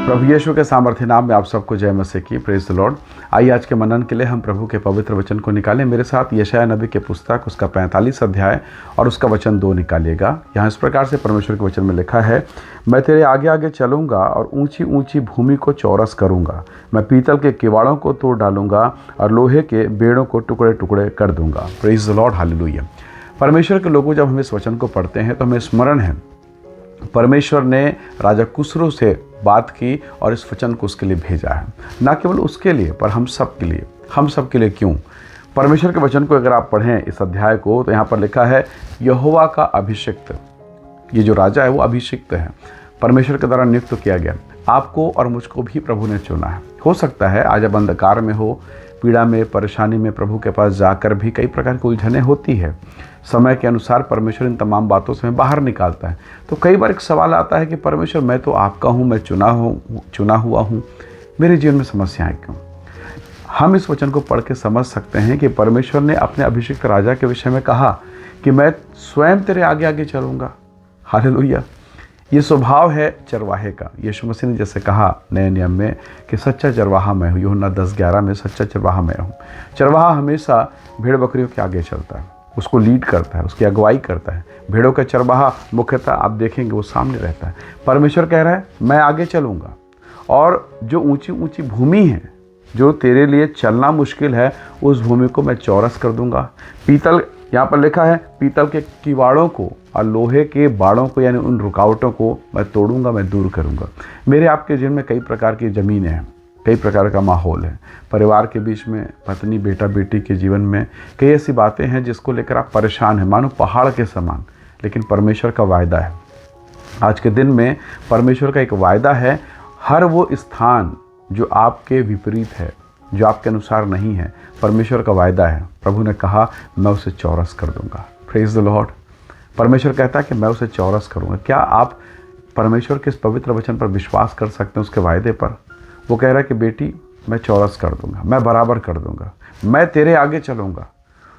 प्रभु यीशु के सामर्थ्य नाम में आप सबको जय मसीह की। Praise the Lord. आइए आज के मनन के लिए हम प्रभु के पवित्र वचन को निकालें। मेरे साथ यशायाह नबी के पुस्तक उसका 45 अध्याय और उसका वचन 2 निकालिएगा। यहाँ इस प्रकार से परमेश्वर के वचन में लिखा है, मैं तेरे आगे आगे चलूँगा और ऊंची ऊंची भूमि को चौरस करूँगा। मैं पीतल के किवाड़ों को तोड़ डालूंगा और लोहे के बेड़ों को टुकड़े टुकड़े कर दूंगा। Praise the Lord, hallelujah. परमेश्वर के लोगों, जब हम इस वचन को पढ़ते हैं तो हमें स्मरण है परमेश्वर ने राजा कुसरू से बात की और इस वचन को उसके लिए भेजा है। ना केवल उसके लिए पर हम सब के लिए। हम सब के लिए क्यों? परमेश्वर के वचन को अगर आप पढ़ें इस अध्याय को तो यहाँ पर लिखा है, यहोवा का अभिषिक्त। ये जो राजा है वो अभिषिक्त है, परमेश्वर के द्वारा नियुक्त किया गया। आपको और मुझको भी प्रभु ने चुना है। हो सकता है आज आप अंधकार में हो, पीड़ा में, परेशानी में, प्रभु के पास जाकर भी कई प्रकार की उलझनें होती है। समय के अनुसार परमेश्वर इन तमाम बातों से हमें बाहर निकालता है। तो कई बार एक सवाल आता है कि परमेश्वर, मैं तो आपका हूँ, मैं चुना हुआ हूँ, मेरे जीवन में समस्याएं क्यों? हम इस वचन को पढ़ के समझ सकते हैं कि परमेश्वर ने अपने अभिषिक्त राजा के विषय में कहा कि मैं स्वयं तेरे आगे आगे चलूँगा। हालेलुया। ये स्वभाव है चरवाहे का। यीशु मसीह ने जैसे कहा नए नियम में कि सच्चा चरवाहा मैं हूँ, यूहन्ना 10:11 में सच्चा चरवाहा मैं हूँ। चरवाहा हमेशा भेड़ बकरियों के आगे चलता है, उसको लीड करता है, उसकी अगुवाई करता है। भेड़ों का चरवाहा मुख्यतः आप देखेंगे वो सामने रहता है। परमेश्वर कह रहा है, मैं आगे चलूँगा और जो ऊंची ऊंची भूमि है, जो तेरे लिए चलना मुश्किल है, उस भूमि को मैं चौरस कर दूंगा। पीतल, यहाँ पर लिखा है, पीतल के किवाड़ों को और लोहे के बाड़ों को, यानी उन रुकावटों को मैं तोड़ूंगा, मैं दूर करूंगा। मेरे आपके जीवन में कई प्रकार की ज़मीनें हैं, कई प्रकार का माहौल है। परिवार के बीच में, पत्नी बेटा बेटी के जीवन में कई ऐसी बातें हैं जिसको लेकर आप परेशान हैं, मानो पहाड़ के समान। लेकिन परमेश्वर का वायदा है, आज के दिन में परमेश्वर का एक वायदा है, हर वो स्थान जो आपके विपरीत है, जो आपके अनुसार नहीं है, परमेश्वर का वायदा है। प्रभु ने कहा, मैं उसे चौरस कर दूंगा। Praise the Lord. परमेश्वर कहता है कि मैं उसे चौरस करूंगा। क्या आप परमेश्वर के इस पवित्र वचन पर विश्वास कर सकते हैं, उसके वायदे पर? वो कह रहा है कि बेटी, मैं चौरस कर दूंगा, मैं बराबर कर दूंगा, मैं तेरे आगे चलूंगा।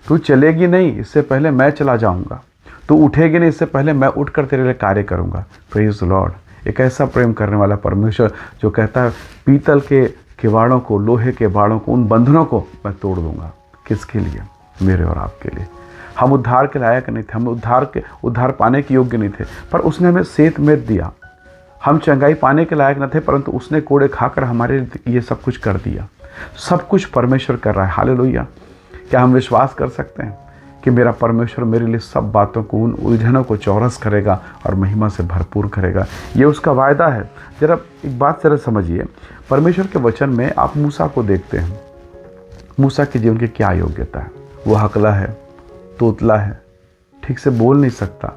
तू चलेगी नहीं, इससे पहले मैं चला जाऊंगा। तू उठेगी नहीं, इससे पहले मैं उठकर तेरे लिए कार्य करूंगा। Praise the Lord. एक ऐसा प्रेम करने वाला परमेश्वर जो कहता है, पीतल के किवाड़ों को, लोहे के बाड़ों को, उन बंधनों को मैं तोड़ दूंगा। किसके लिए? मेरे और आपके लिए। हम उद्धार के लायक नहीं थे, हम उद्धार पाने के योग्य नहीं थे, पर उसने हमें सेत मेत दिया। हम चंगाई पाने के लायक न थे, परंतु उसने कोड़े खाकर हमारे लिए ये सब कुछ कर दिया। सब कुछ परमेश्वर कर रहा है। हालेलुया। क्या हम विश्वास कर सकते हैं कि मेरा परमेश्वर मेरे लिए सब बातों को, उन उलझनों को चौरस करेगा और महिमा से भरपूर करेगा? ये उसका वायदा है। जरा एक बात जरा समझिए, परमेश्वर के वचन में आप मूसा को देखते हैं। मूसा के जीवन की क्या योग्यता है? वो हकला है, तोतला है, ठीक से बोल नहीं सकता।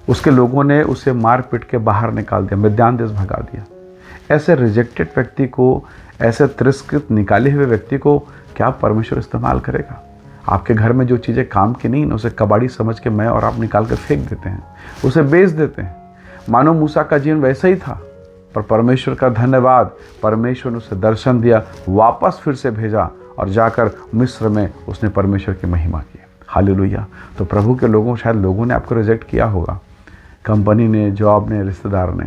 उसके लोगों ने उसे मार पीट के बाहर निकाल दिया, मिद्यान देश भगा दिया। ऐसे रिजेक्टेड व्यक्ति को, ऐसे तिरस्कृत निकाले हुए व्यक्ति को क्या परमेश्वर इस्तेमाल करेगा? आपके घर में जो चीज़ें काम की नहीं, उसे कबाड़ी समझ के मैं और आप निकाल कर फेंक देते हैं, उसे बेच देते हैं। मानो मूसा का जीवन वैसा ही था, पर परमेश्वर का धन्यवाद, परमेश्वर ने उसे दर्शन दिया, वापस फिर से भेजा और जाकर मिस्र में उसने परमेश्वर की महिमा की। हालेलुया। तो प्रभु के लोगों, शायद लोगों ने आपको रिजेक्ट किया होगा, कंपनी ने, जॉब ने, रिश्तेदार ने,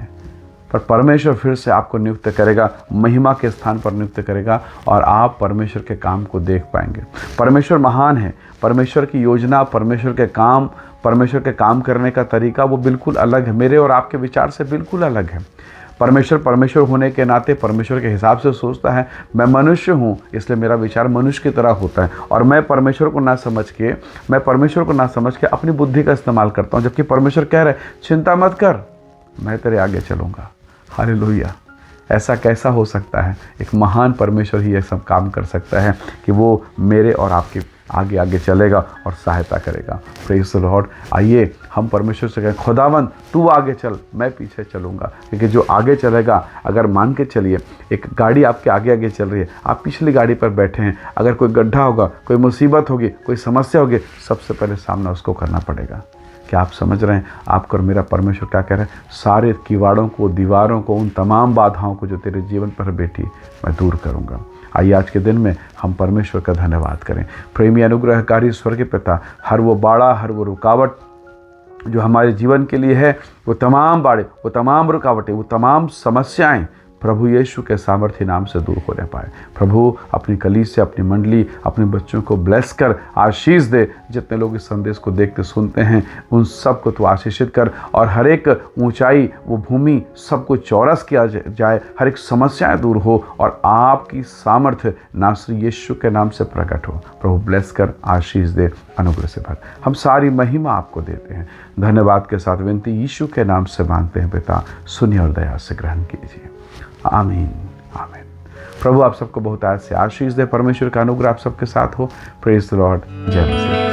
पर परमेश्वर फिर से आपको नियुक्त करेगा, महिमा के स्थान पर नियुक्त करेगा और आप परमेश्वर के काम को देख पाएंगे। परमेश्वर महान है। परमेश्वर की योजना, परमेश्वर के काम करने का तरीका वो बिल्कुल अलग है, मेरे और आपके विचार से बिल्कुल अलग है। परमेश्वर होने के नाते परमेश्वर के हिसाब से सोचता है। मैं मनुष्य हूँ, इसलिए मेरा विचार मनुष्य की तरह होता है और मैं परमेश्वर को ना समझ के अपनी बुद्धि का इस्तेमाल करता हूँ, जबकि परमेश्वर कह रहे, चिंता मत कर, मैं तेरे आगे चलूँगा। हालेलुया। ऐसा कैसा हो सकता है? एक महान परमेश्वर ही ये सब काम कर सकता है कि वो मेरे और आपके आगे आगे चलेगा और सहायता करेगा। Praise the Lord. आइए हम परमेश्वर से कहें, खुदावंद तू आगे चल, मैं पीछे चलूँगा। क्योंकि जो आगे चलेगा, अगर मान के चलिए एक गाड़ी आपके आगे आगे चल रही है, आप पिछली गाड़ी पर बैठे हैं, अगर कोई गड्ढा होगा, कोई मुसीबत होगी, कोई समस्या होगी, सबसे पहले सामना उसको करना पड़ेगा। क्या आप समझ रहे हैं? आपको और मेरा परमेश्वर क्या कह रहे हैं? सारे किवाड़ों को, दीवारों को, उन तमाम बाधाओं को जो तेरे जीवन पर बैठी, मैं दूर करूँगा। आइए आज के दिन में हम परमेश्वर का धन्यवाद करें। प्रेमी अनुग्रहकारी स्वर्गीय पिता, हर वो बाड़ा, हर वो रुकावट जो हमारे जीवन के लिए है, वो तमाम बाड़े, वो तमाम रुकावटें, वो तमाम समस्याएं प्रभु यीशु के सामर्थ्य नाम से दूर होने पाए। प्रभु अपनी कलीसिया, अपनी मंडली, अपने बच्चों को ब्लेस कर आशीष दे। जितने लोग इस संदेश को देखते सुनते हैं उन सबको तो आशीषित कर, और हर एक ऊंचाई, वो भूमि सबको चौरस किया जाए, हर एक समस्याएं दूर हो और आपकी सामर्थ्य नासरी यीशु के नाम से प्रकट हो। प्रभु ब्लेस कर आशीष दे, अनुग्रह से भर। हम सारी महिमा आपको देते हैं। धन्यवाद के साथ विनती यीशु के नाम से मांगते हैं पिता, सुनिए और दया से ग्रहण कीजिए। आमीन, आमीन। प्रभु आप सबको बहुत ऐसे आशीष दे। परमेश्वर का अनुग्रह आप सबके साथ हो। Praise the Lord. जय मसीह।